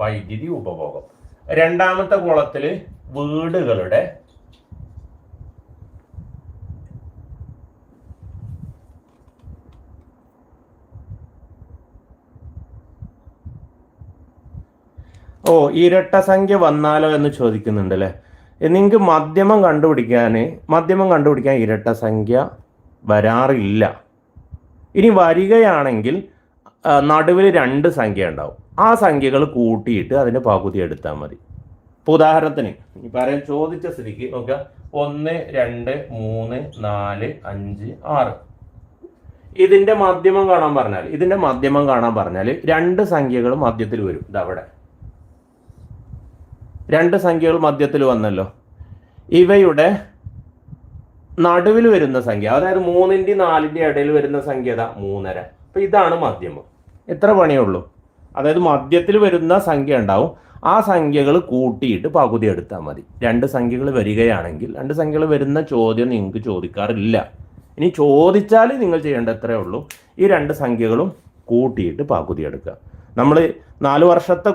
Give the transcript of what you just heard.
വൈദ്യുതി ഉപഭോഗം. രണ്ടാമത്തെ കോളത്തിൽ വീടുകളുടെ ഇരട്ട സംഖ്യ വന്നാലോ എന്ന് ചോദിക്കുന്നുണ്ട് അല്ലേ. നിങ്ങൾക്ക് മധ്യമം കണ്ടുപിടിക്കാൻ ഇരട്ട സംഖ്യ വരാറില്ല. ഇനി വരികയാണെങ്കിൽ നടുവിൽ 2 സംഖ്യ ഉണ്ടാവും. ആ സംഖ്യകൾ കൂട്ടിയിട്ട് അതിൻ്റെ പകുതി എടുത്താൽ മതി. ഇപ്പോൾ ഉദാഹരണത്തിന് പറയാൻ ചോദിച്ച സ്ഥിതിക്ക് നോക്കുക, 1, 2, 3, 4, 5, 6. ഇതിൻ്റെ മധ്യമം കാണാൻ പറഞ്ഞാൽ 2 സംഖ്യകൾ മധ്യത്തിൽ വരും. ഇതവിടെ 2 സംഖ്യകൾ മധ്യത്തിൽ വന്നല്ലോ. ഇവയുടെ നടുവിൽ വരുന്ന സംഖ്യ, അതായത് 3ൻ്റെയും 4ൻ്റെയും ഇടയിൽ വരുന്ന സംഖ്യ 3.5. അപ്പം ഇതാണ് മധ്യമം. എത്ര പണിയുള്ളൂ. അതായത് മധ്യത്തിൽ വരുന്ന സംഖ്യ ഉണ്ടാവും, ആ സംഖ്യകൾ കൂട്ടിയിട്ട് പകുതി എടുത്താൽ മതി. 2 സംഖ്യകൾ വരികയാണെങ്കിൽ 2 സംഖ്യകൾ വരുന്ന ചോദ്യം നിങ്ങൾക്ക് ചോദിക്കാറില്ല. ഇനി ചോദിച്ചാൽ നിങ്ങൾ ചെയ്യേണ്ട എത്രയേ ഉള്ളൂ, ഈ 2 സംഖ്യകളും കൂട്ടിയിട്ട് പകുതി എടുക്കുക. നമ്മൾ 4 വർഷത്തെ